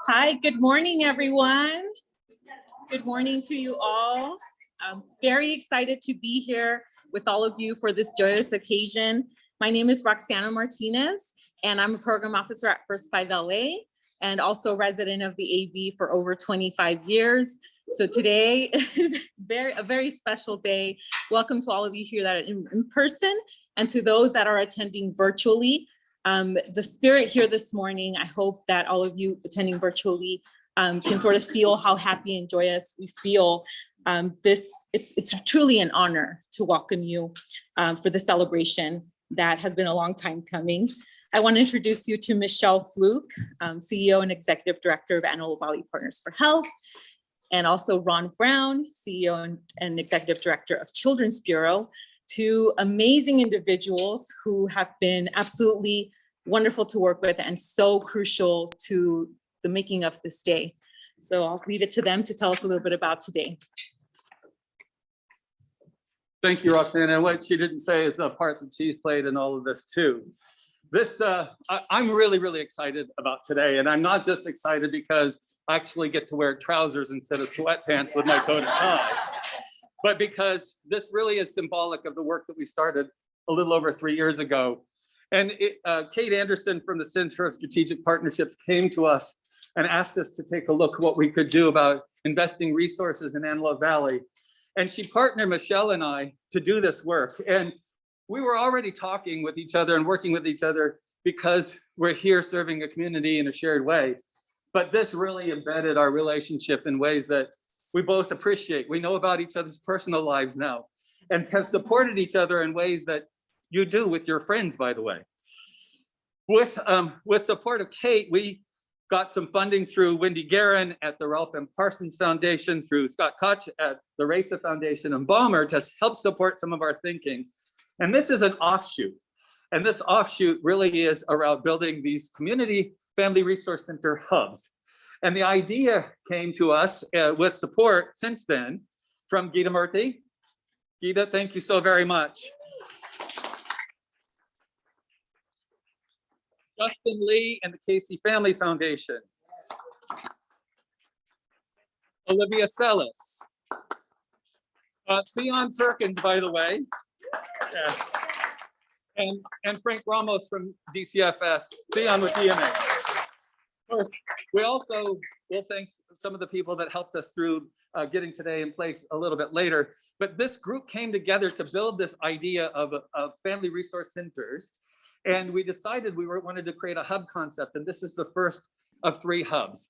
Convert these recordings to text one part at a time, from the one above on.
Hi, good morning, everyone. Good morning to you all. I'm very excited to be here with all of you for this joyous occasion. My name is Roxana Martinez, and I'm a program officer at First 5 LA and also resident of the AV for over 25 years. So today is a very special day. Welcome to all of you here that are in person and to those that are attending virtually. The spirit here this morning, I hope that all of you attending virtually can sort of feel how happy and joyous we feel. It's truly an honor to welcome you for the celebration that has been a long time coming. I want to introduce you to Michelle Fluke, CEO and Executive Director of Antelope Valley Partners for Health, and also Ron Brown, CEO and Executive Director of Children's Bureau, two amazing individuals who have been absolutely wonderful to work with and so crucial to the making of this day. So I'll leave it to them to tell us a little bit about today. Thank you, Roxanne. And what she didn't say is a part that she's played in all of this too. I'm really excited about today. And I'm not just excited because I actually get to wear trousers instead of sweatpants with my coat and tie, but because this really is symbolic of the work that we started a little over 3 years ago. And Kate Anderson from the Center of Strategic Partnerships came to us and asked us to take a look at what we could do about investing resources in Antelope Valley. And she partnered Michelle and I to do this work. And we were already talking with each other and working with each other because we're here serving a community in a shared way. But this really embedded our relationship in ways that we both appreciate. We know about each other's personal lives now and have supported each other in ways that you do with your friends, by the way. With support of Kate, we got some funding through Wendy Guerin at the Ralph M. Parsons Foundation, through Scott Koch at the RACA Foundation and Balmer to help support some of our thinking. And this is an offshoot. And this offshoot really is around building these community family resource center hubs. And the idea came to us with support since then from Geeta Murthy. Geeta, thank you so very much. Justin Lee and the Casey Family Foundation. Olivia Sellis. Theon Perkins, by the way. Yeah. And Frank Ramos from DCFS. Theon with EMA. Of course, we also will thank some of the people that helped us through getting today in place a little bit later. But this group came together to build this idea of family resource centers. And we decided we wanted to create a hub concept. And this is the first of 3 hubs.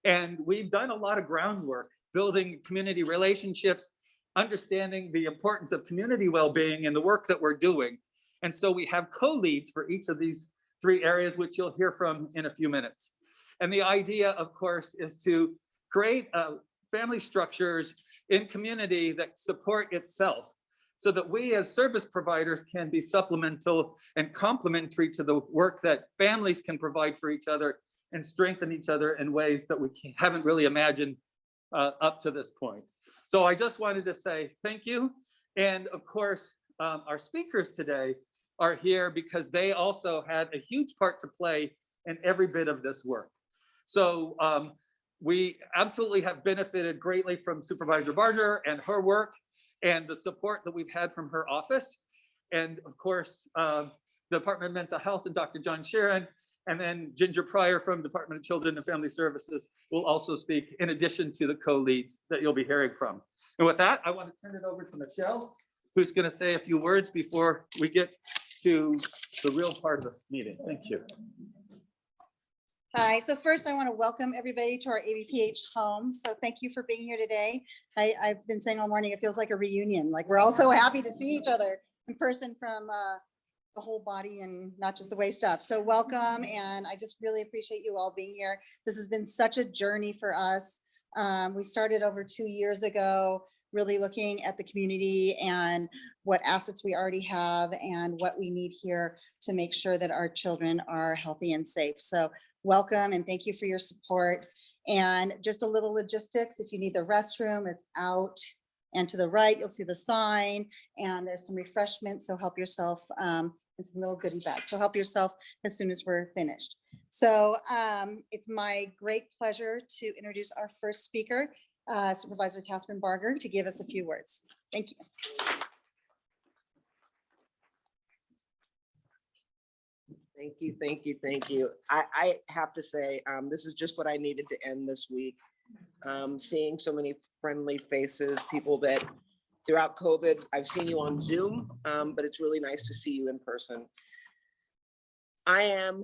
And we've done a lot of groundwork, building community relationships, understanding the importance of community well-being and the work that we're doing. And so we have co-leads for each of these 3 areas, which you'll hear from in a few minutes. And the idea, of course, is to create family structures in community that support itself so that we as service providers can be supplemental and complementary to the work that families can provide for each other and strengthen each other in ways that we haven't really imagined up to this point. So I just wanted to say thank you. And of course, our speakers today are here because they also had a huge part to play in every bit of this work. So we absolutely have benefited greatly from Supervisor Barger and her work and the support that we've had from her office. And of course, the Department of Mental Health and Dr. John Sharon, and then Ginger Pryor from Department of Children and Family Services will also speak in addition to the co-leads that you'll be hearing from. And with that, I want to turn it over to Michelle, who's going to say a few words before we get to the real part of the meeting. Thank you. Hi, so first I want to welcome everybody to our AVPH home. So thank you for being here today. I've been saying all morning, it feels like a reunion. Like we're all so happy to see each other in person from the whole body and not just the waist up. So welcome. And I just really appreciate you all being here. This has been such a journey for us. We started over 2 years ago, really looking at the community and what assets we already have and what we need here to make sure that our children are healthy and safe. So welcome and thank you for your support. And just a little logistics, if you need the restroom, it's out And to the right, you'll see the sign, and there's some refreshments, so help yourself, and some little goodie bags. So help yourself as soon as we're finished. So it's my great pleasure to introduce our first speaker, Supervisor Catherine Barger, to give us a few words. Thank you. Thank you, thank you, thank you. I have to say, this is just what I needed to end this week. Seeing so many friendly faces, people that throughout COVID, I've seen you on Zoom, but it's really nice to see you in person. I am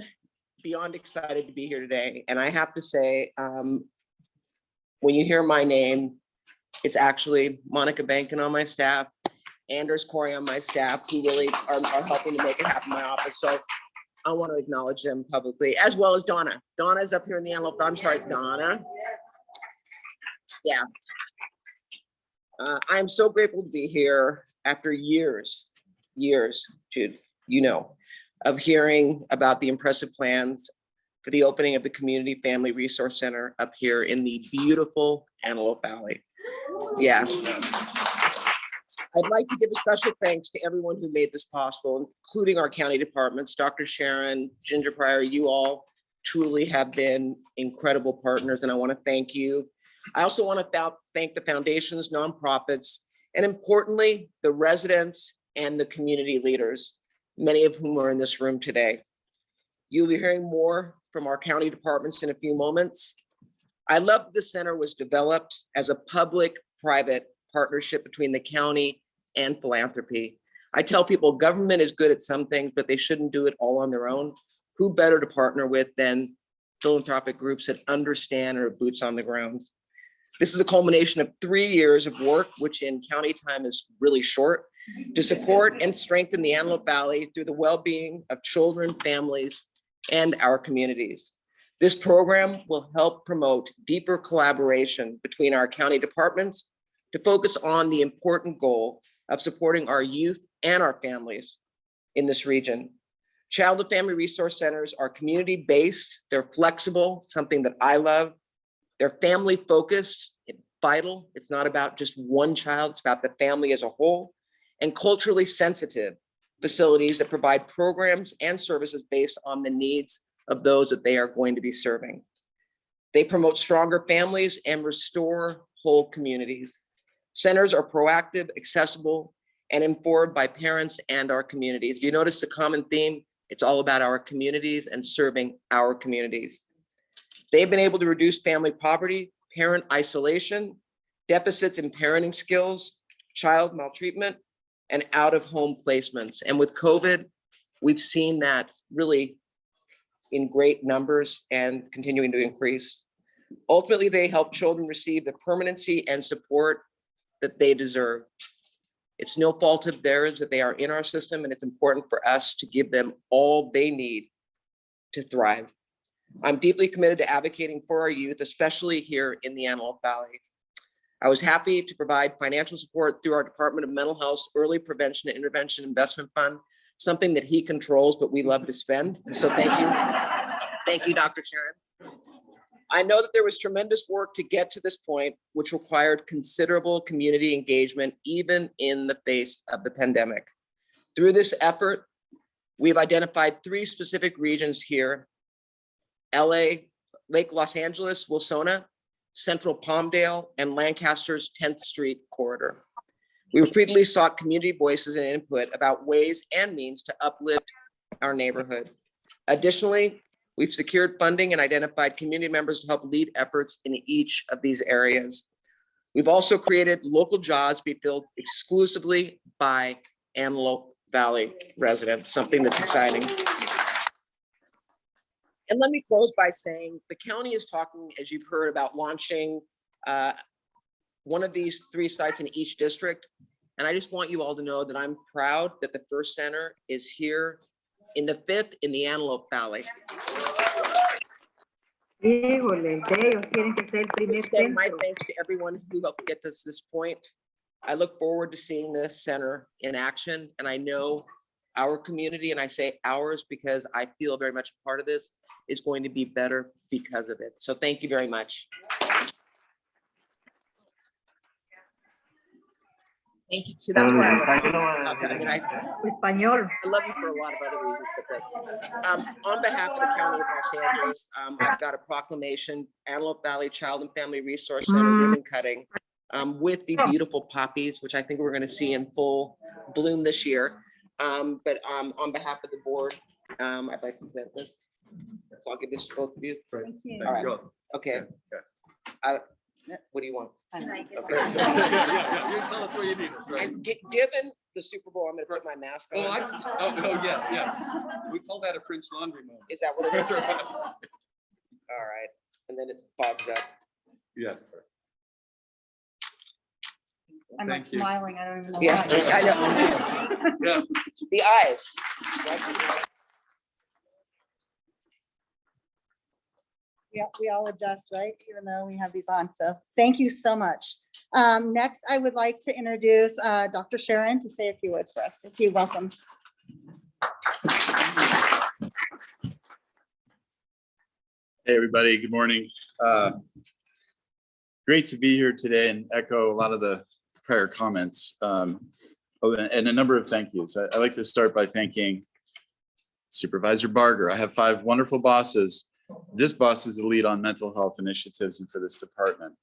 beyond excited to be here today. And I have to say, when you hear my name, it's actually Monica Bankin on my staff, Anders Corey on my staff, who really are helping to make it happen in my office. So I want to acknowledge them publicly, as well as Donna. Donna's up here in the envelope. I'm sorry, Donna. Yeah. I'm so grateful to be here after years, Jude, you know, of hearing about the impressive plans for the opening of the Community Family Resource Center up here in the beautiful Antelope Valley. Yeah. I'd like to give a special thanks to everyone who made this possible, including our county departments, Dr. Sharon, Ginger Pryor. You all truly have been incredible partners, and I want to thank you. I also want to thank the foundations, nonprofits, and importantly, the residents and the community leaders, many of whom are in this room today. You'll be hearing more from our county departments in a few moments. I love that the center was developed as a public-private partnership between the county and philanthropy. I tell people government is good at some things, but they shouldn't do it all on their own. Who better to partner with than philanthropic groups that understand or have boots on the ground? This is a culmination of 3 years of work, which in county time is really short, to support and strengthen the Antelope Valley through the well-being of children, families, and our communities. This program will help promote deeper collaboration between our county departments to focus on the important goal of supporting our youth and our families in this region. Child and Family Resource Centers are community-based, they're flexible, something that I love. They're family-focused, vital. It's not about just one child, it's about the family as a whole, and culturally sensitive facilities that provide programs and services based on the needs of those that they are going to be serving. They promote stronger families and restore whole communities. Centers are proactive, accessible, and informed by parents and our communities. You notice the common theme? It's all about our communities and serving our communities. They've been able to reduce family poverty, parent isolation, deficits in parenting skills, child maltreatment, and out-of-home placements. And with COVID, we've seen that really in great numbers and continuing to increase. Ultimately, they help children receive the permanency and support that they deserve. It's no fault of theirs that they are in our system, and it's important for us to give them all they need to thrive. I'm deeply committed to advocating for our youth, especially here in the Antelope Valley. I was happy to provide financial support through our Department of Mental Health Early Prevention and Intervention Investment Fund, something that he controls, but we love to spend. So thank you. Thank you, Dr. Sharon. I know that there was tremendous work to get to this point, which required considerable community engagement, even in the face of the pandemic. Through this effort, we've identified 3 specific regions here: LA, Lake Los Angeles, Wilsona, Central Palmdale, and Lancaster's 10th Street corridor. We repeatedly sought community voices and input about ways and means to uplift our neighborhood. Additionally, we've secured funding and identified community members to help lead efforts in each of these areas. We've also created local jobs to be filled exclusively by Antelope Valley residents, something that's exciting. And let me close by saying the county is talking, as you've heard, about launching one of these 3 sites in each district. And I just want you all to know that I'm proud that the first center is here in the 5th in the Antelope Valley. Extend my thanks to everyone who helped get us this point. I look forward to seeing this center in action, and I know our community, and I say ours because I feel very much a part of this, is going to be better because of it. So thank you very much. Thank you. See, that's why I Español. love you for a lot of other reasons, but on behalf of the County of Los Angeles, I've got a proclamation, Antelope Valley Child and Family Resource Center ribbon cutting with the beautiful poppies, which I think we're going to see in full bloom this year. But on behalf of the board, I'd like to present this. So I'll give this to both of you. Thank you. All right. Okay. What do you want? I like it. Okay. You tell us where you need us, right? And given the Super Bowl, I'm going to put my mask on. Oh, yes, yes. We call that a French laundry moment. Is that what it is? All right. And then it fogs up. Yeah. I'm like Thank you. smiling. I don't even know Yeah, why. I know. Yeah. The eyes. Yeah, we all adjust, right? Even though we have these on. So thank you so much. Next, I would like to introduce Dr. Sharon to say a few words for us. Thank you. Welcome. Hey, everybody. Good morning. Great to be here today and echo a lot of the prior comments. And a number of thank yous. I'd like to start by thanking Supervisor Barger. I have 5 wonderful bosses. This boss is the lead on mental health initiatives and for this department.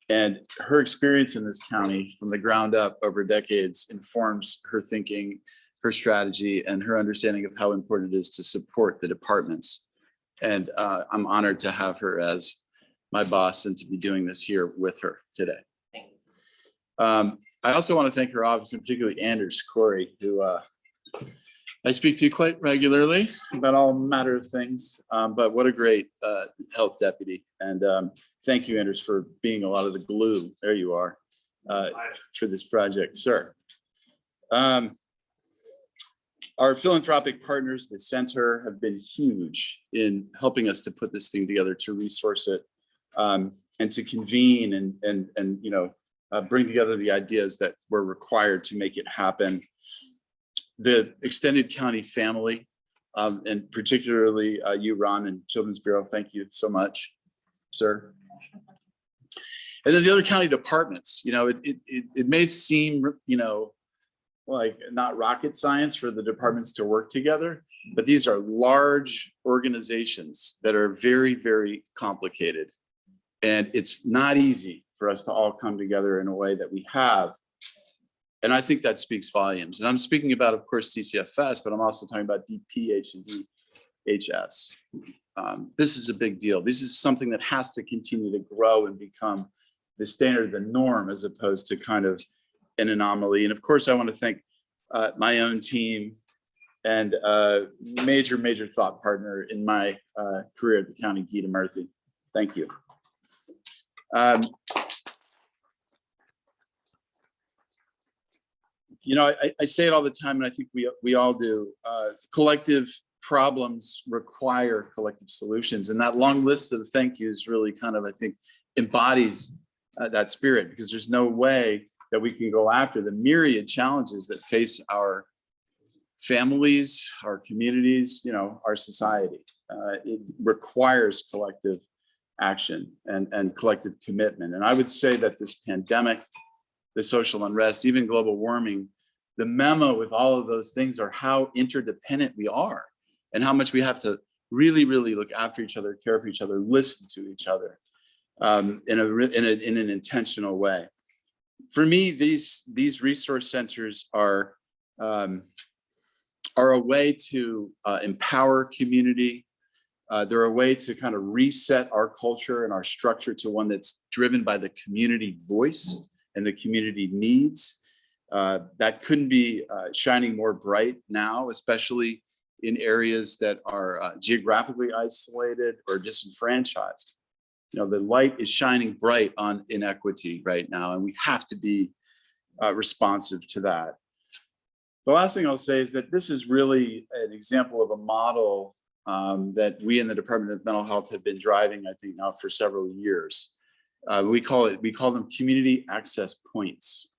And her experience in this county from the ground up over decades informs her thinking, her strategy, and her understanding of how important it is to support the departments. And I'm honored to have her as my boss and to be doing this here with her today. I also want to thank her office, and particularly Anders Corey, who I speak to quite regularly about all matter of things, but what a great health deputy. And thank you, Anders, for being a lot of the glue, there you are, for this project, sir. Our philanthropic partners, the center, have been huge in helping us to put this thing together, to resource it, and to convene and bring together the ideas that were required to make it happen. The extended county family, and particularly you, Ron, and Children's Bureau, thank you so much, sir. And then the other county departments, it may seem, like not rocket science for the departments to work together, but these are large organizations that are very, very complicated. And it's not easy for us to all come together in a way that we have. And I think that speaks volumes. And I'm speaking about, of course, DCFS, but I'm also talking about DPH and DHS. This is a big deal. This is something that has to continue to grow and become the standard, the norm, as opposed to kind of an anomaly. And of course, I want to thank my own team and major thought partner in my career at the county, Gita Murthy. Thank you. I say it all the time, and I think we all do. Collective problems require collective solutions, and that long list of thank yous really kind of, I think, embodies that spirit, because there's no way that we can go after the myriad challenges that face our families, our communities, our society. It requires collective action and collective commitment. And I would say that this pandemic, the social unrest, even global warming, the memo with all of those things are how interdependent we are and how much we have to really look after each other, care for each other, listen to each other in an intentional way. For me, these resource centers are a way to empower community. They're a way to kind of reset our culture and our structure to one that's driven by the community voice and the community needs. That couldn't be shining more bright now, especially in areas that are geographically isolated or disenfranchised. The light is shining bright on inequity right now, and we have to be responsive to that. The last thing I'll say is that this is really an example of a model that we in the Department of Mental Health have been driving, I think, now for several years. We call them community access points.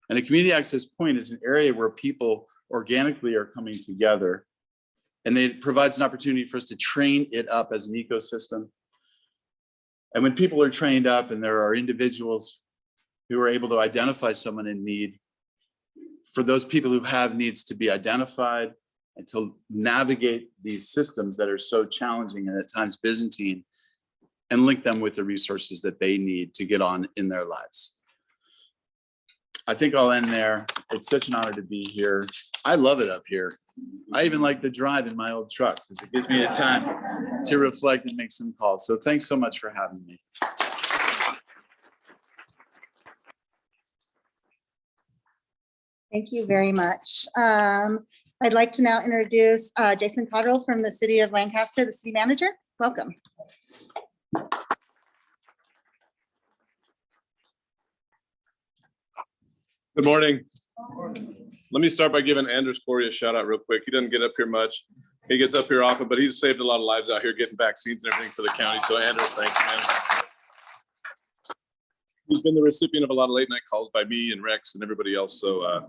And a community access point is an area where people organically are coming together, and it provides an opportunity for us to train it up as an ecosystem. And when people are trained up and there are individuals who are able to identify someone in need, for those people who have needs to be identified and to navigate these systems that are so challenging and at times Byzantine, and link them with the resources that they need to get on in their lives. I think I'll end there. It's such an honor to be here. I love it up here. I even like the drive in my old truck because it gives me the time to reflect and make some calls. So thanks so much for having me. Thank you very much. I'd like to now introduce Jason Cotterill from the city of Lancaster, the city manager. Welcome. Good morning. Let me start by giving Anders Corey a shout out real quick. He doesn't get up here much. He gets up here often, but he's saved a lot of lives out here getting vaccines and everything for the county. So Anders, thanks, man. He's been the recipient of a lot of late night calls by me and Rex and everybody else. So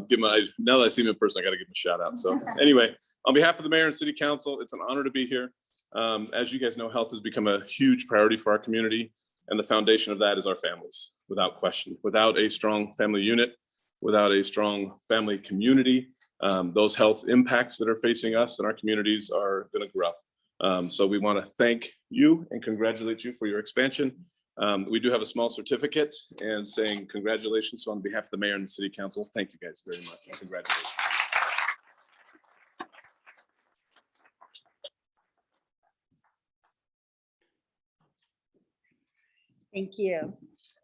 give him now that I see him in person, I got to give him a shout out. So anyway, on behalf of the mayor and city council, it's an honor to be here. As you guys know, health has become a huge priority for our community. And the foundation of that is our families, without question. Without a strong family unit, without a strong family community, those health impacts that are facing us and our communities are going to grow. So we want to thank you and congratulate you for your expansion. We do have a small certificate and saying congratulations. So on behalf of the mayor and the city council, thank you guys very much and congratulations. Thank you.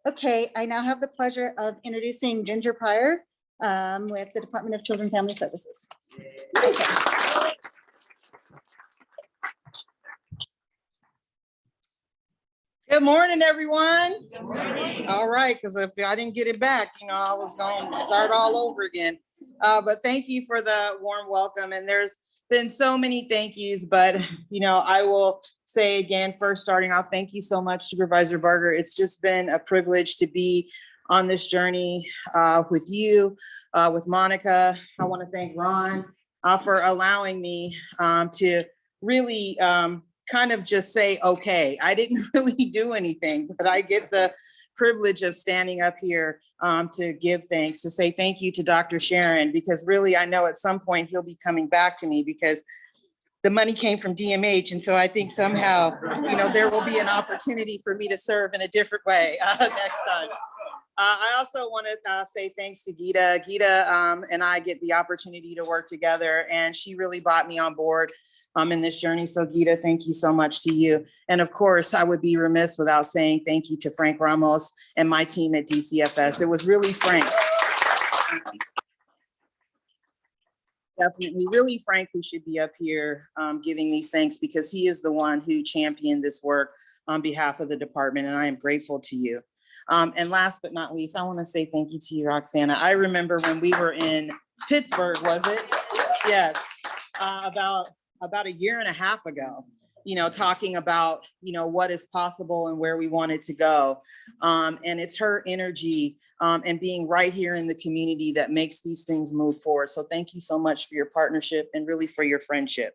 Okay, I now have the pleasure of introducing Ginger Pryor with the Department of Children and Family Services. Good morning, everyone. All right, because if I didn't get it back, I was going to start all over again. But thank you for the warm welcome. And there's been so many thank yous, but I will say again, first starting off, thank you so much, Supervisor Barger. It's just been a privilege to be on this journey with you, with Monica. I want to thank Ron for allowing me to really kind of just say, okay, I didn't really do anything, but I get the privilege of standing up here to give thanks, to say thank you to Dr. Sharon, because really I know at some point he'll be coming back to me because the money came from DMH. And so I think somehow, there will be an opportunity for me to serve in a different way next time. I also want to say thanks to Gita. Gita and I get the opportunity to work together, and she really brought me on board in this journey. So Gita, thank you so much to you. And of course, I would be remiss without saying thank you to Frank Ramos and my team at DCFS. It was really Frank. Definitely, really Frank, who should be up here giving these thanks, because he is the one who championed this work on behalf of the department, and I am grateful to you. And last but not least, I want to say thank you to you, Roxana. I remember when we were in Pittsburgh, was it? Yes, about a year and a half ago, talking about, what is possible and where we wanted to go. And it's her energy and being right here in the community that makes these things move forward. So thank you so much for your partnership and really for your friendship.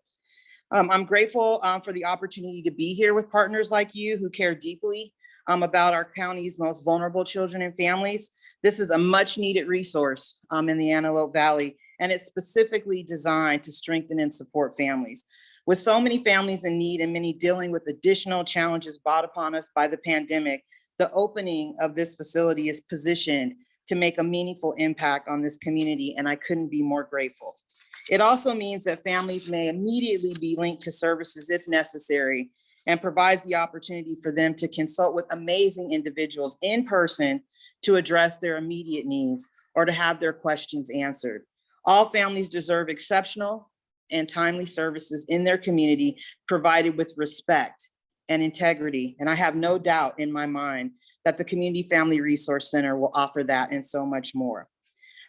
I'm grateful for the opportunity to be here with partners like you who care deeply about our county's most vulnerable children and families. This is a much needed resource in the Antelope Valley, and it's specifically designed to strengthen and support families. With so many families in need and many dealing with additional challenges brought upon us by the pandemic, the opening of this facility is positioned to make a meaningful impact on this community, and I couldn't be more grateful. It also means that families may immediately be linked to services if necessary, and provides the opportunity for them to consult with amazing individuals in person to address their immediate needs or to have their questions answered. All families deserve exceptional and timely services in their community, provided with respect and integrity. And I have no doubt in my mind that the Community Family Resource Center will offer that and so much more.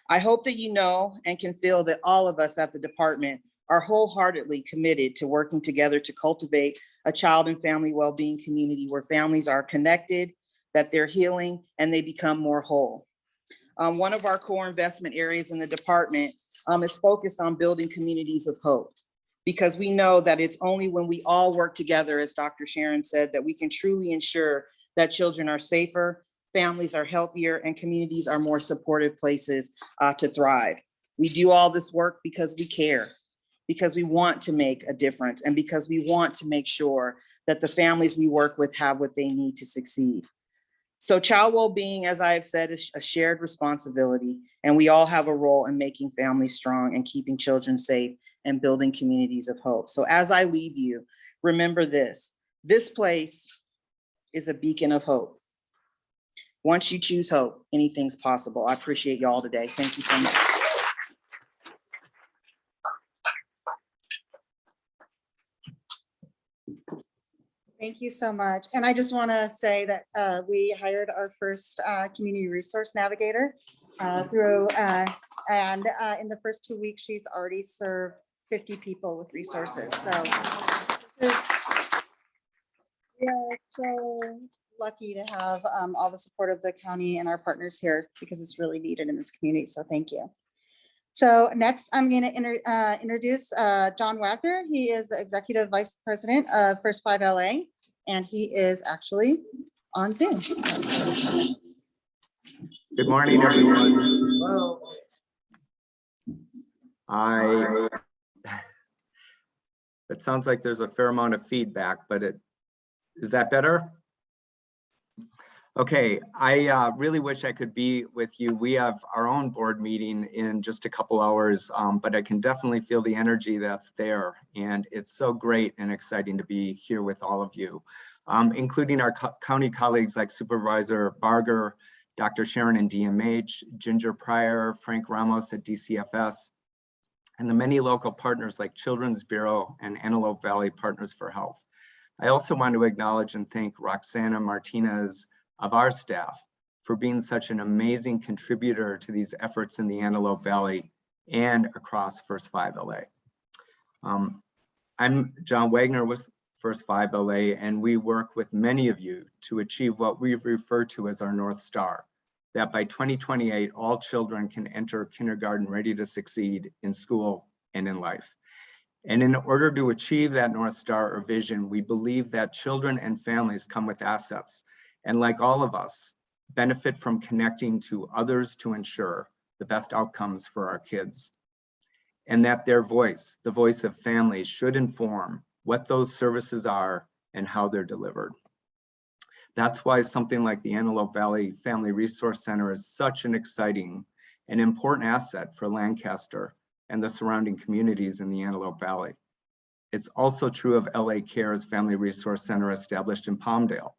I hope that you know and can feel that all of us at the department are wholeheartedly committed to working together to cultivate a child and family well-being community where families are connected, that they're healing, and they become more whole. One of our core investment areas in the department is focused on building communities of hope, because we know that it's only when we all work together, as Dr. Sharon said, that we can truly ensure that children are safer, families are healthier, and communities are more supportive places to thrive. We do all this work because we care, because we want to make a difference, and because we want to make sure that the families we work with have what they need to succeed. So child well-being, as I have said, is a shared responsibility, and we all have a role in making families strong and keeping children safe and building communities of hope. So as I leave you, remember this place is a beacon of hope. Once you choose hope, anything's possible. I appreciate y'all today. Thank you so much. Thank you so much. And I just want to say that we hired our first community resource navigator and in the first 2 weeks, she's already served 50 people with resources. So we are so lucky to have all the support of the county and our partners here because it's really needed in this community. So thank you. So next, I'm going to introduce John Wagner. He is the Executive Vice President of First 5 LA, and he is actually on Zoom. Good morning, everyone. It sounds like there's a fair amount of feedback, but is that better? Okay, I really wish I could be with you. We have our own board meeting in just a couple hours, but I can definitely feel the energy that's there. And it's so great and exciting to be here with all of you, including our county colleagues like Supervisor Barger, Dr. Sharon in DMH, Ginger Pryor, Frank Ramos at DCFS, and the many local partners like Children's Bureau and Antelope Valley Partners for Health. I also want to acknowledge and thank Roxana Martinez of our staff for being such an amazing contributor to these efforts in the Antelope Valley and across First 5 LA. I'm John Wagner with First 5 LA, and we work with many of you to achieve what we refer to as our North Star, that by 2028, all children can enter kindergarten ready to succeed in school and in life. And in order to achieve that North Star or vision, we believe that children and families come with assets, and like all of us, benefit from connecting to others to ensure the best outcomes for our kids. And that their voice, the voice of families, should inform what those services are and how they're delivered. That's why something like the Antelope Valley Family Resource Center is such an exciting and important asset for Lancaster and the surrounding communities in the Antelope Valley. It's also true of LA Care's Family Resource Center established in Palmdale.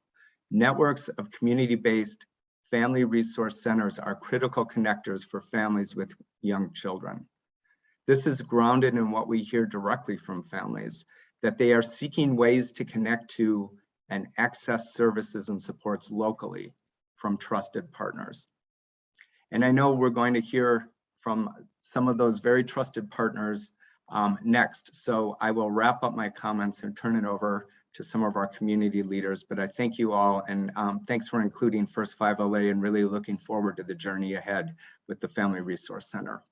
Networks of community-based family resource centers are critical connectors for families with young children. This is grounded in what we hear directly from families, that they are seeking ways to connect to and access services and supports locally from trusted partners. And I know we're going to hear from some of those very trusted partners next. So I will wrap up my comments and turn it over to some of our community leaders, but I thank you all, and thanks for including First 5 LA and really looking forward to the journey ahead with the Family Resource Center.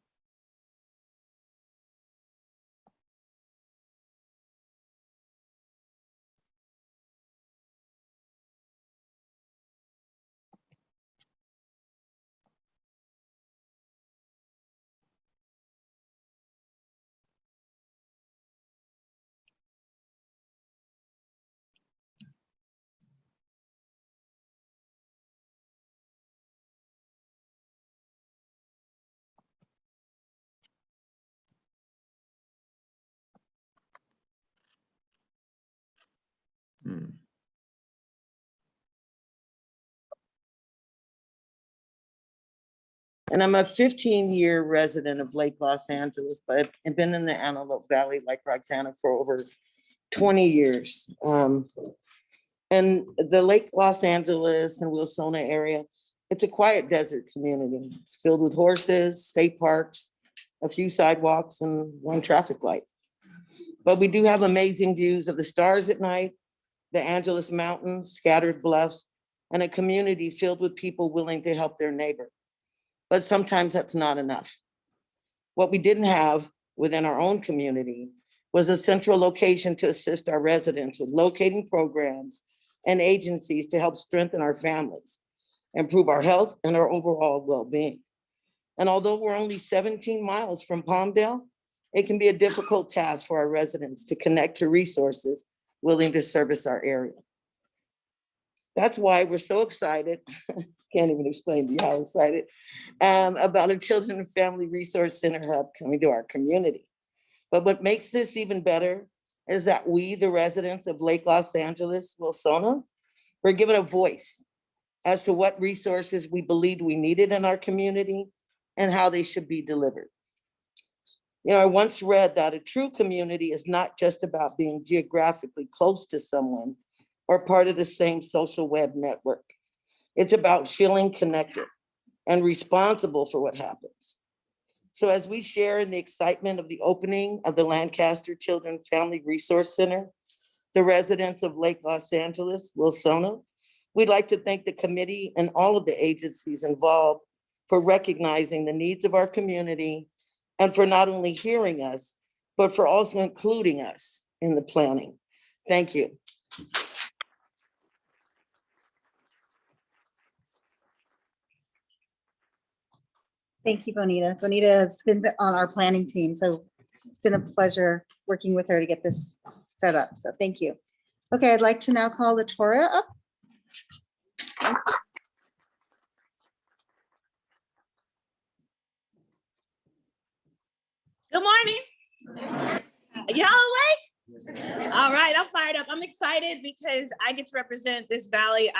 And I'm a 15-year resident of Lake Los Angeles, but I've been in the Antelope Valley, like Roxana, for over 20 years. And the Lake Los Angeles and Wilsona area, it's a quiet desert community. It's filled with horses, state parks, a few sidewalks, and one traffic light. But we do have amazing views of the stars at night, the Angeles Mountains, scattered bluffs, and a community filled with people willing to help their neighbor. But sometimes that's not enough. What we didn't have within our own community was a central location to assist our residents with locating programs and agencies to help strengthen our families. improve our health and our overall well-being. And although we're only 17 miles from Palmdale, it can be a difficult task for our residents to connect to resources willing to service our area. That's why we're so excited, can't even explain to you how excited, about a Children and Family Resource Center hub coming to our community. But what makes this even better is that we, the residents of Lake Los Angeles, Wilsona, were given a voice as to what resources we believed we needed in our community and how they should be delivered. You know, I once read that a true community is not just about being geographically close to someone or part of the same social web network. It's about feeling connected and responsible for what happens. So as we share in the excitement of the opening of the Lancaster Children Family Resource Center, the residents of Lake Los Angeles, Wilsona, we'd like to thank the committee and all of the agencies involved for recognizing the needs of our community and for not only hearing us, but for also including us in the planning. Thank you. Thank you, Bonita. Bonita has been on our planning team, so it's been a pleasure working with her to get this set up. So thank you. Okay, I'd like to now call Latoya up. Good morning. Y'all awake? All right, I'm fired up. I'm excited because I get to represent this valley.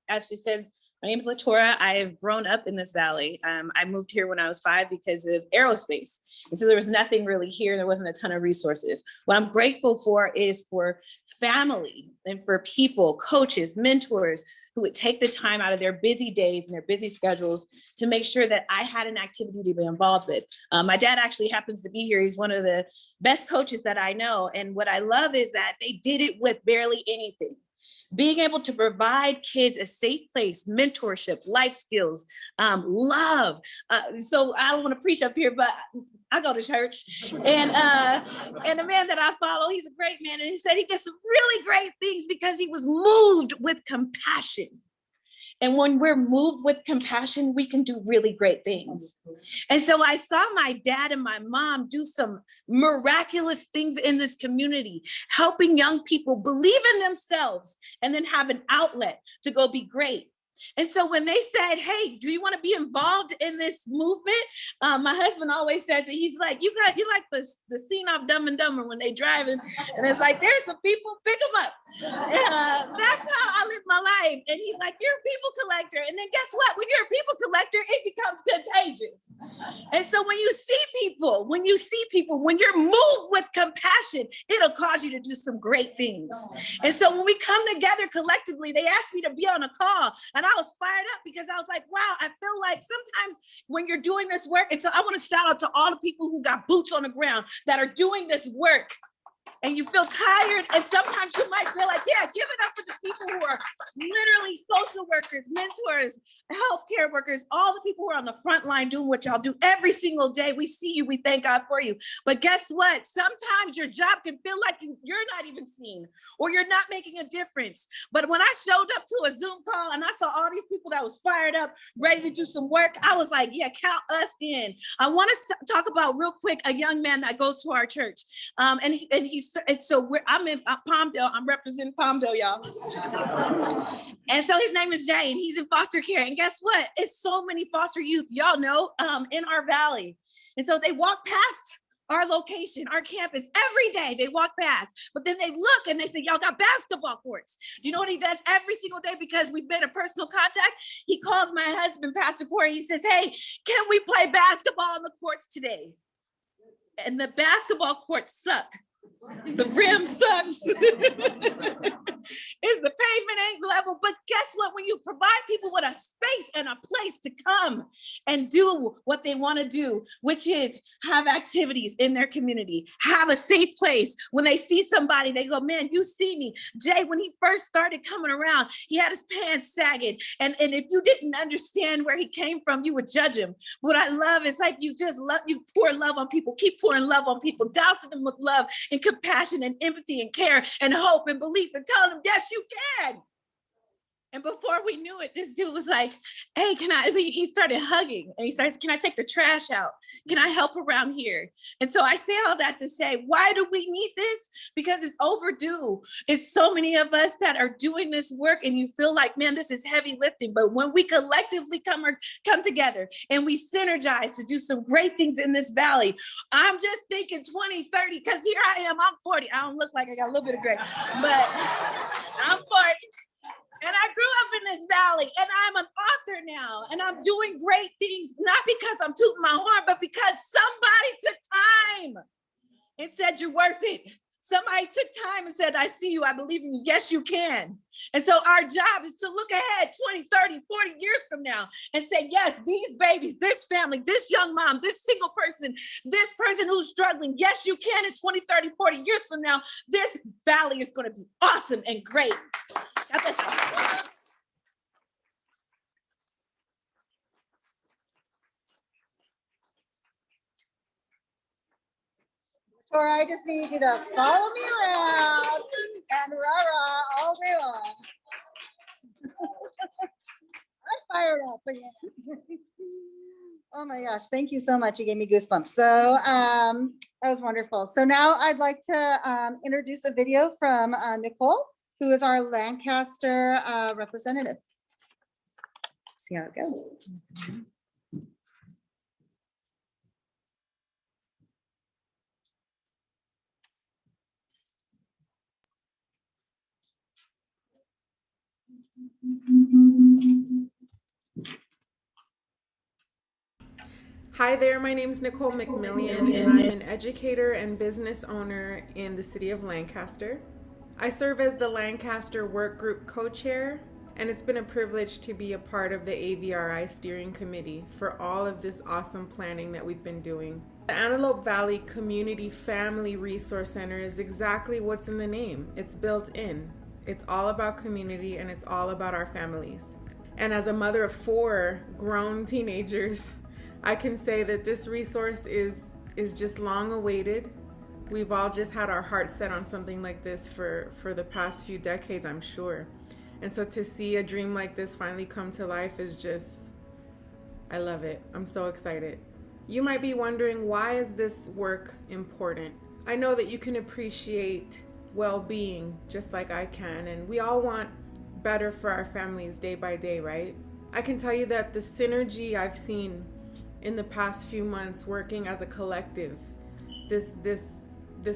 As she said, my name is Latora. I have grown up in this valley. I moved here when I was 5 because of aerospace. And so there was nothing really here. There wasn't a ton of resources. What I'm grateful for is for family and for people, coaches, mentors, who would take the time out of their busy days and their busy schedules to make sure that I had an activity to be involved with. My dad actually happens to be here. He's one of the best coaches that I know. And what I love is that they did it with barely anything. Being able to provide kids a safe place, mentorship, life skills, love. So I don't want to preach up here, but I go to church. And the man that I follow, he's a great man. And he said he did some really great things because he was moved with compassion. And when we're moved with compassion, we can do really great things. And so I saw my dad and my mom do some miraculous things in this community, helping young people believe in themselves and then have an outlet to go be great. And so when they said, hey, do you want to be involved in this movement? My husband always says it. He's like, you like the scene of Dumb and Dumber when they driving, and it's like, there's some people, pick them up. That's how I live my life. And he's like, you're a people collector. And then guess what? When you're a people collector, it becomes contagious. And so when you see people, when you're moved with compassion, it'll cause you to do some great things. And so when we come together collectively, they asked me to be on a call, and I was fired up because I was like, wow, I feel like sometimes when you're doing this work, and so I want to shout out to all the people who got boots on the ground that are doing this work. And you feel tired, and sometimes you might feel like, yeah, give it up for the people who are literally social workers, mentors, healthcare workers, all the people who are on the front line doing what y'all do every single day. We see you, we thank God for you. But guess what? Sometimes your job can feel like you're not even seen, or you're not making a difference. But when I showed up to a Zoom call and I saw all these people that was fired up, ready to do some work, I was like, yeah, count us in. I want to talk about real quick a young man that goes to our church. I'm in Palmdale. I'm representing Palmdale, y'all. And so his name is Jay, and he's in foster care. And guess what? It's so many foster youth, y'all know, in our valley. And so they walk past our location, our campus every day. They walk past, but then they look and they say, y'all got basketball courts. Do you know what he does every single day? Because we've been in personal contact. He calls my husband, Pastor Corey, and he says, hey, can we play basketball on the courts today? And the basketball courts suck. The rim sucks. The pavement ain't level. But guess what? When you provide people with a space and a place to come and do what they want to do, which is have activities in their community, have a safe place. When they see somebody, they go, man, you see me. Jay, when he first started coming around, he had his pants sagging. And if you didn't understand where he came from, you would judge him. What I love is like you pour love on people, keep pouring love on people, dousing them with love and compassion and empathy and care and hope and belief and telling them, yes, you can. And before we knew it, this dude was like, hey, he started hugging and he starts, can I take the trash out? Can I help around here? And so I say all that to say, why do we need this? Because it's overdue. It's so many of us that are doing this work and you feel like, man, this is heavy lifting. But when we collectively come together and we synergize to do some great things in this valley, I'm just thinking 2030, because here I am, I'm 40. I don't look like I got a little bit of gray, but I'm 40. And I grew up in this valley and I'm an author now and I'm doing great things, not because I'm tooting my horn, but because somebody took time and said, you're worth it. Somebody took time and said, I see you, I believe in you. Yes, you can. And so our job is to look ahead 20, 30, 40 years from now and say, yes, these babies, this family, this young mom, this single person, this person who's struggling, yes, you can in 20, 30, 40 years from now, this valley is going to be awesome and great. God bless y'all. Or I just need you to follow me around and rah-rah all day long. I'm fired up again. Oh my gosh, thank you so much. You gave me goosebumps. So that was wonderful. So now I'd like to introduce a video from Nicole, who is our Lancaster representative. See how it goes. Hi there, my name is Nicole McMillian and I'm an educator and business owner in the city of Lancaster. I serve as the Lancaster Work Group co-chair, and it's been a privilege to be a part of the AVRI steering committee for all of this awesome planning that we've been doing. The Antelope Valley Community Family Resource Center is exactly what's in the name. It's built in. It's all about community and it's all about our families. And as a mother of 4 grown teenagers, I can say that this resource is just long awaited. We've all just had our hearts set on something like this for the past few decades, I'm sure. And so to see a dream like this finally come to life is just, I love it. I'm so excited. You might be wondering, why is this work important? I know that you can appreciate well-being just like I can, and we all want better for our families day by day, right? I can tell you that the synergy I've seen in the past few months working as a collective, this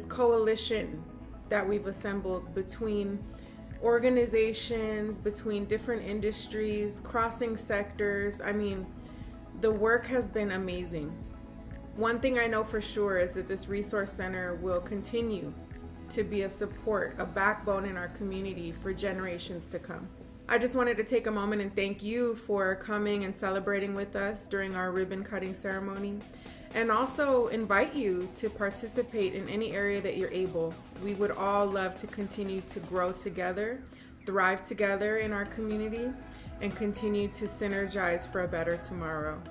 coalition that we've assembled between organizations, between different industries, crossing sectors, I mean, the work has been amazing. One thing I know for sure is that this resource center will continue to be a support, a backbone in our community for generations to come. I just wanted to take a moment and thank you for coming and celebrating with us during our ribbon cutting ceremony, and also invite you to participate in any area that you're able. We would all love to continue to grow together, thrive together in our community, and continue to synergize for a better tomorrow.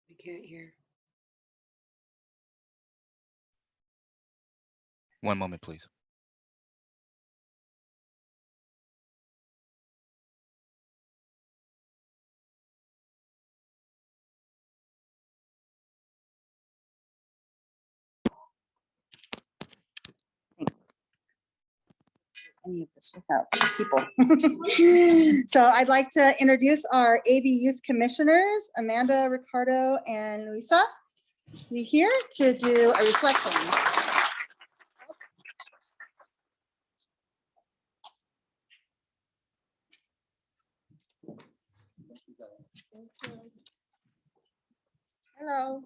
We can't hear. One moment, please. Any of this without people. So I'd like to introduce our AV Youth Commissioners, Amanda, Ricardo, and Luisa. We're here to do a reflection. Hello.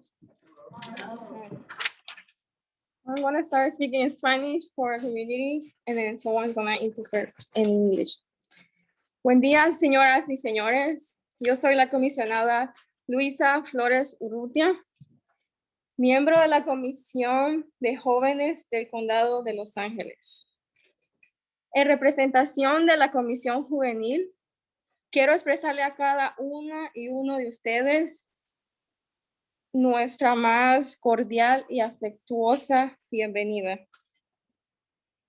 I'm gonna start speaking in Spanish for community, and then someone's gonna interpret in English. Buen día, señoras y señores. Yo soy la comisionada Luisa Flores Urrutia. miembro de la Comisión de Jóvenes del Condado de Los Ángeles. En representación de la Comisión Juvenil, quiero expresarle a cada una y uno de ustedes nuestra más cordial y afectuosa bienvenida.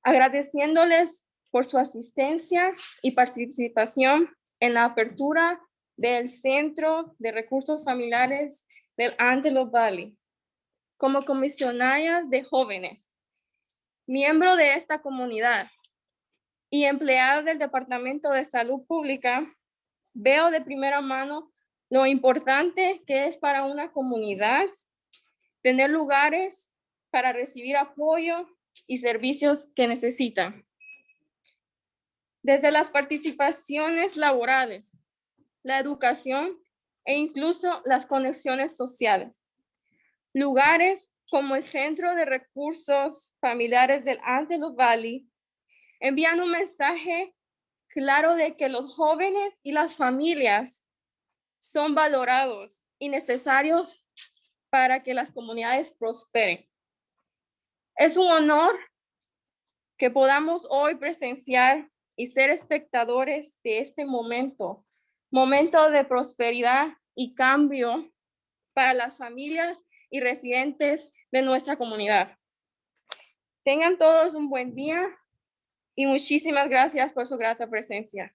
Agradeciéndoles por su asistencia y participación en la apertura del Centro de Recursos Familiares del Antelope Valley. Como comisionada de jóvenes, miembro de esta comunidad y empleada del Departamento de Salud Pública, veo de primera mano lo importante que es para una comunidad tener lugares para recibir apoyo y servicios que necesitan. Desde las participaciones laborales, la educación e incluso las conexiones sociales. Lugares como el Centro de Recursos Familiares del Antelope Valley envían un mensaje claro de que los jóvenes y las familias son valorados y necesarios para que las comunidades prosperen. Es un honor que podamos hoy presenciar y ser espectadores de este momento de prosperidad y cambio para las familias y residentes de nuestra comunidad. Tengan todos un buen día y muchísimas gracias por su grata presencia.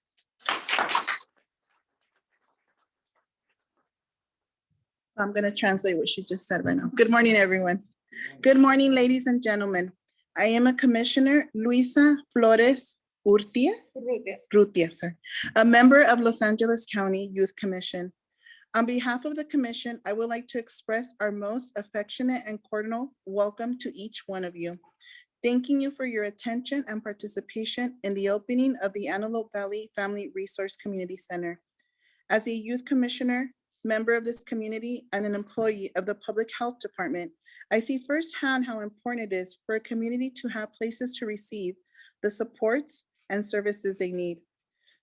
I'm going to translate what she just said right now. Good morning, everyone. Good morning, ladies and gentlemen. I am a Commissioner Luisa Flores Urtia, a member of Los Angeles County Youth Commission. On behalf of the commission, I would like to express our most affectionate and cordial welcome to each one of you. Thanking you for your attention and participation in the opening of the Antelope Valley Family Resource Community Center. As a youth commissioner, member of this community, and an employee of the Public Health Department, I see firsthand how important it is for a community to have places to receive the supports and services they need.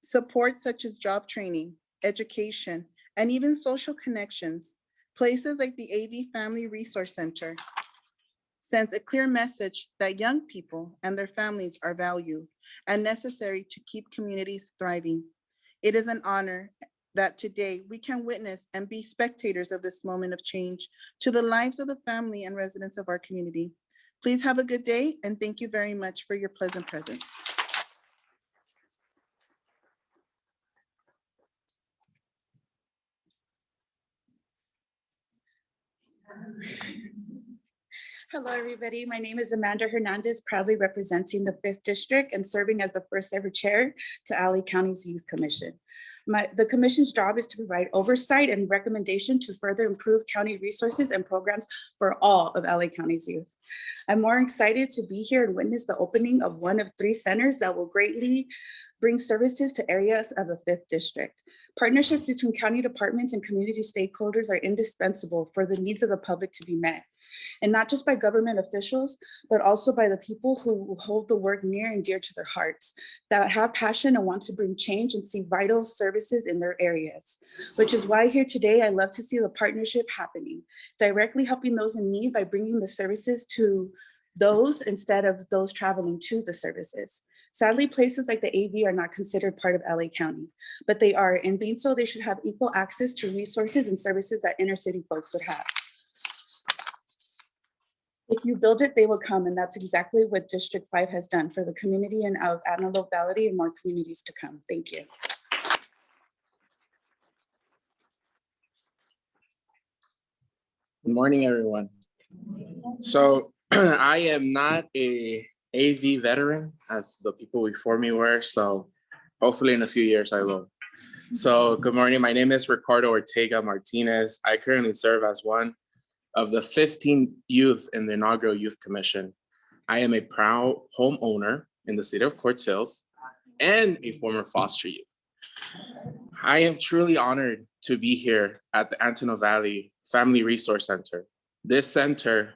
Support such as job training, education, and even social connections. Places like the AV Family Resource Center sends a clear message that young people and their families are valued and necessary to keep communities thriving. It is an honor that today we can witness and be spectators of this moment of change to the lives of the family and residents of our community. Please have a good day, and thank you very much for your pleasant presence. Hello, everybody. My name is Amanda Hernandez, proudly representing the 5th District and serving as the first ever chair to LA County's Youth Commission. The commission's job is to provide oversight and recommendation to further improve county resources and programs for all of LA County's youth. I'm more excited to be here and witness the opening of one of 3 centers that will greatly bring services to areas of the 5th District. Partnerships between county departments and community stakeholders are indispensable for the needs of the public to be met. And not just by government officials, but also by the people who hold the work near and dear to their hearts, that have passion and want to bring change and see vital services in their areas. Which is why here today, I love to see the partnership happening, directly helping those in need by bringing the services to those instead of those traveling to the services. Sadly, places like the AV are not considered part of LA County, but they are, and being so, they should have equal access to resources and services that inner city folks would have. If you build it, they will come, and that's exactly what District 5 has done for the community and of Antelope Valley and more communities to come. Thank you. Good morning, everyone. So I am not a AV veteran as the people before me were, so hopefully in a few years I will. So good morning, my name is Ricardo Ortega Martinez. I currently serve as one of the 15 youth in the inaugural Youth Commission. I am a proud homeowner in the city of Quartz Hills and a former foster youth. I am truly honored to be here at the Antelope Valley Family Resource Center. This center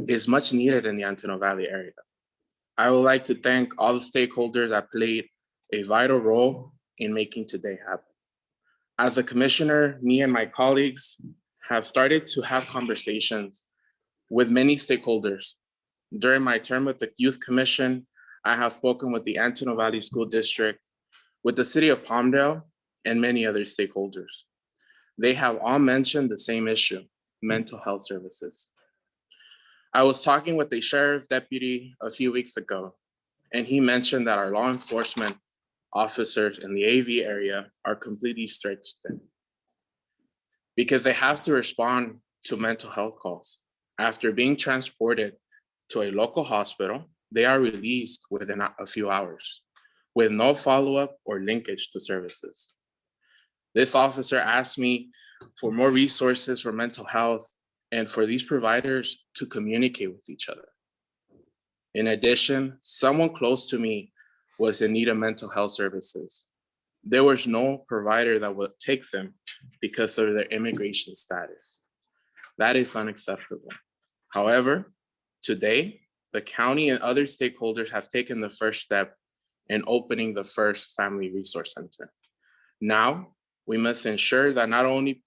is much needed in the Antelope Valley area. I would like to thank all the stakeholders that played a vital role in making today happen. As a commissioner, me and my colleagues have started to have conversations with many stakeholders. During my term with the Youth Commission, I have spoken with the Antelope Valley School District, with the City of Palmdale, and many other stakeholders. They have all mentioned the same issue, mental health services. I was talking with a sheriff's deputy a few weeks ago, and he mentioned that our law enforcement officers in the AV area are completely stretched thin because they have to respond to mental health calls. After being transported to a local hospital, they are released within a few hours with no follow-up or linkage to services. This officer asked me for more resources for mental health and for these providers to communicate with each other. In addition, someone close to me was in need of mental health services. There was no provider that would take them because of their immigration status. That is unacceptable. However, today, the county and other stakeholders have taken the first step in opening the first Family Resource Center. Now, we must ensure that not only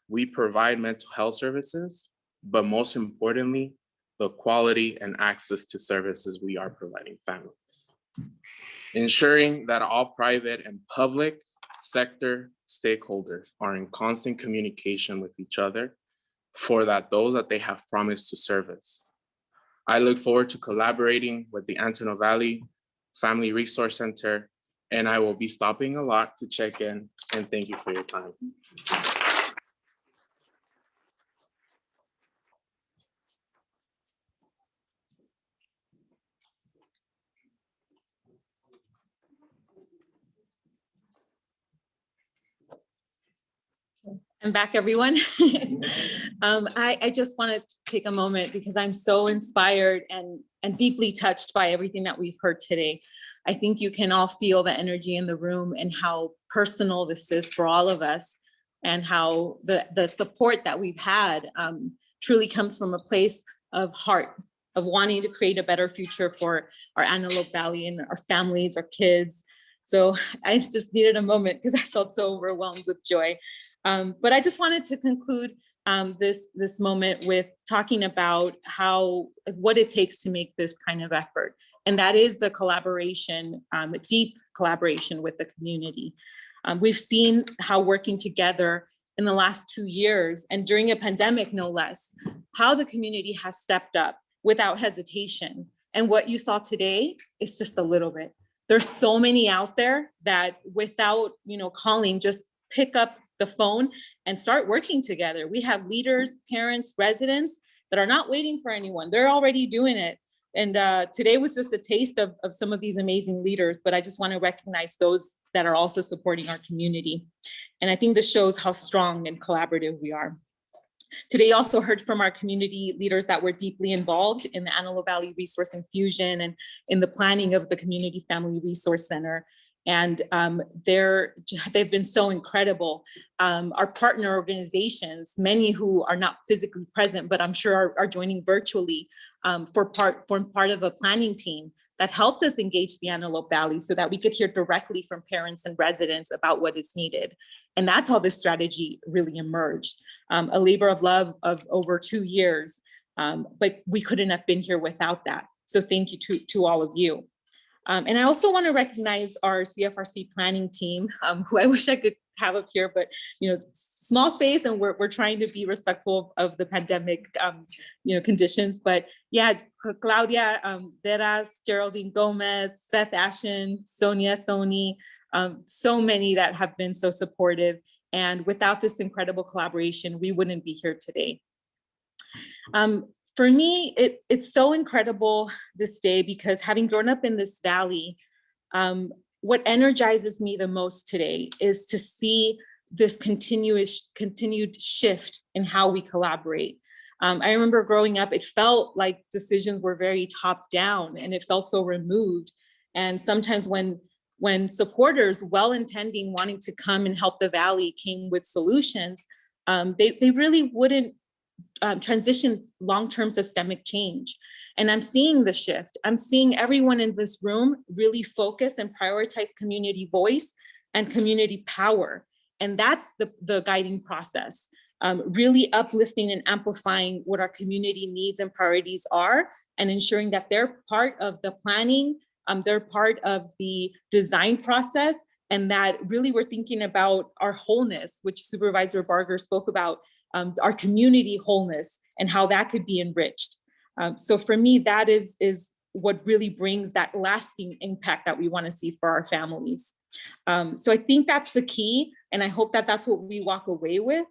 we provide mental health services, but most importantly, the quality and access to services we are providing families. Ensuring that all private and public sector stakeholders are in constant communication with each other for those that they have promised to service. I look forward to collaborating with the Antelope Valley Family Resource Center, and I will be stopping a lot to check in, and thank you for your time. I'm back, everyone. I just want to take a moment because I'm so inspired and deeply touched by everything that we've heard today. I think you can all feel the energy in the room and how personal this is for all of us, and how the support that we've had truly comes from a place of heart, of wanting to create a better future for our Antelope Valley and our families, our kids. So I just needed a moment because I felt so overwhelmed with joy. But I just wanted to conclude this moment with talking about what it takes to make this kind of effort. And that is the collaboration, deep collaboration with the community. We've seen how working together in the last 2 years, and during a pandemic, no less, how the community has stepped up without hesitation. And what you saw today is just a little bit. There's so many out there that without calling, just pick up the phone and start working together. We have leaders, parents, residents that are not waiting for anyone. They're already doing it. And today was just a taste of some of these amazing leaders, but I just want to recognize those that are also supporting our community. And I think this shows how strong and collaborative we are. Today, you also heard from our community leaders that were deeply involved in the Antelope Valley Resource Infusion and in the planning of the Community Family Resource Center. And they've been so incredible. Our partner organizations, many who are not physically present, but I'm sure are joining virtually, form part of a planning team that helped us engage the Antelope Valley so that we could hear directly from parents and residents about what is needed. And that's how this strategy really emerged. A labor of love of over 2 years, but we couldn't have been here without that. So thank you to all of you. And I also want to recognize our CFRC planning team, who I wish I could have up here, but small space, and we're trying to be respectful of the pandemic, conditions. But yeah, Claudia Veras, Geraldine Gomez, Seth Ashen, Sonia Soni, so many that have been so supportive. And without this incredible collaboration, we wouldn't be here today. For me, it's so incredible this day because having grown up in this valley, what energizes me the most today is to see this continued shift in how we collaborate. I remember growing up, it felt like decisions were very top down and it felt so removed. And sometimes when supporters, well-intending, wanting to come and help the valley came with solutions, they really wouldn't transition long-term systemic change. And I'm seeing the shift. I'm seeing everyone in this room really focus and prioritize community voice and community power. And that's the guiding process. really uplifting and amplifying what our community needs and priorities are, and ensuring that they're part of the planning, they're part of the design process, and that really we're thinking about our wholeness, which Supervisor Barger spoke about, our community wholeness and how that could be enriched. So for me, that is what really brings that lasting impact that we want to see for our families. So I think that's the key, and I hope that that's what we walk away with.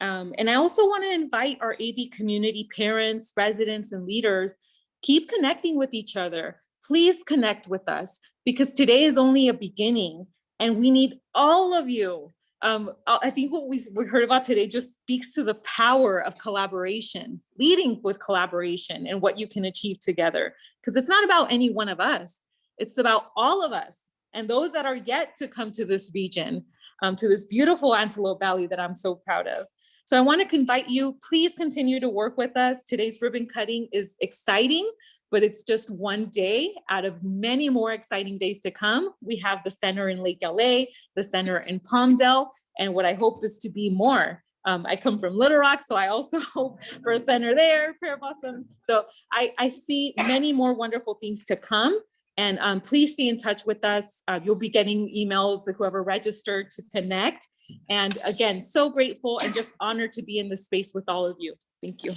And I also want to invite our AV community parents, residents, and leaders, keep connecting with each other. Please connect with us, because today is only a beginning and we need all of you. I think what we heard about today just speaks to the power of collaboration, leading with collaboration and what you can achieve together. Because it's not about any one of us, it's about all of us and those that are yet to come to this region, to this beautiful Antelope Valley that I'm so proud of. So I want to invite you, please continue to work with us. Today's ribbon cutting is exciting, but it's just one day out of many more exciting days to come. We have the center in Lake LA, the center in Palmdale, and what I hope is to be more. I come from Little Rock, so I also hope for a center there, Prayer Blossom. So I see many more wonderful things to come. And please stay in touch with us. You'll be getting emails, whoever registered, to connect. And again, so grateful and just honored to be in this space with all of you. Thank you.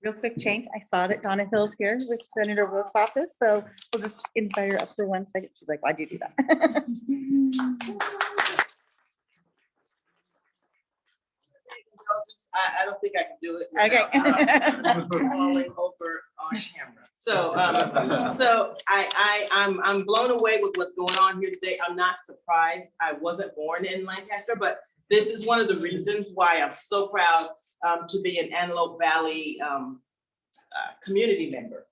Real quick change. I saw that Donna Hill's here with Senator Wilk's office, so we'll just invite her up for 1 second. She's like, why'd you do that? I don't think I can do it. Okay. Falling over on camera. So, I'm blown away with what's going on here today. I'm not surprised. I wasn't born in Lancaster, but this is one of the reasons why I'm so proud to be an Antelope Valley community member.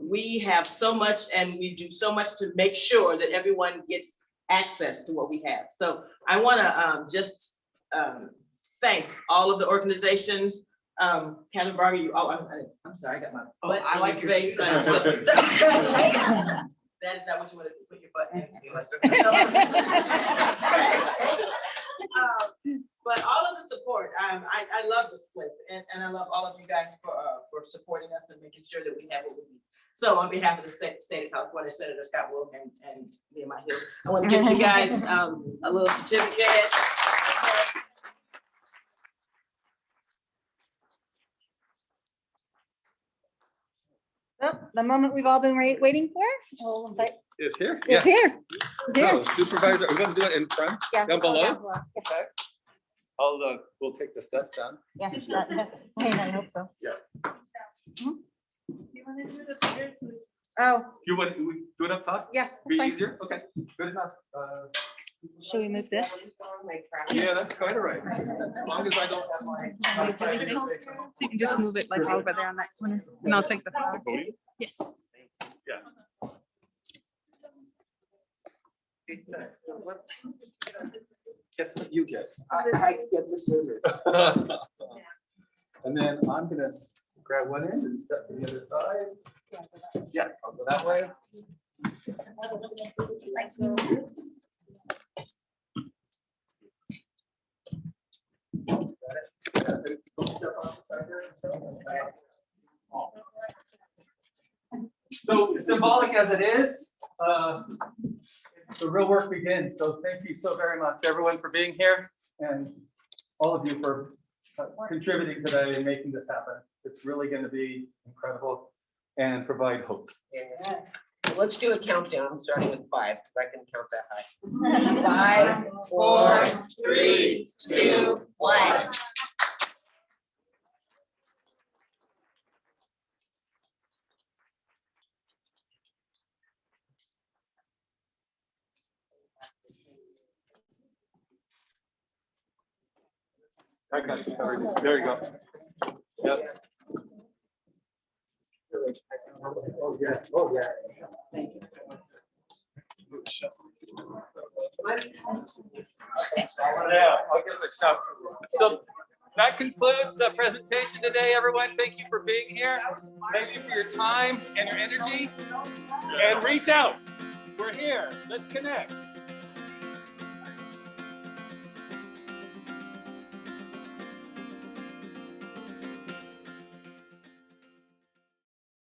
We have so much, and we do so much to make sure that everyone gets access to what we have. So I want to just thank all of the organizations. Kevin Barger, you, I'm sorry, I got my butt I like in your face. face. That is not what you want to put your butt in. But all of the support, I love this place, and I love all of you guys for supporting us and making sure that we have what we need. So on behalf of the state of California, Senator Scott Wilk and me and my heels, I want to give you guys a little certificate. So the moment we've all been waiting for, we'll invite. It's here. It's here. It's here. So Supervisor, we're gonna do it in front, Yeah, down oh, below. Yeah. Okay. We'll take the steps down. Yeah, I hope so. Yeah. Oh, You want, we do it up top? yeah. Be that's fine. easier? Okay, good enough. Should we move this? Yeah, that's quite all right. As long as I don't have my. So you can just move it like over there on that corner, and I'll take the photo. Yes. Yeah. Guess what you get? I get the scissors. And then I'm gonna grab one end and step to the other side. Yeah, I'll go that way. So symbolic as it is, the real work begins. So thank you so very much, everyone, for being here, and all of you for contributing today and making this happen. It's really going to be incredible and provide hope. Yeah. Let's do a countdown, starting with 5. I can count that high. 5, 4, 3, 2, 1. I got you covered. There you go. Yep. Oh, yeah. Oh, yeah. Yeah, I'll give it a shout. So That concludes the presentation today, everyone. Thank you for being here. Thank you for your time and your energy. And reach out. We're here. Let's connect.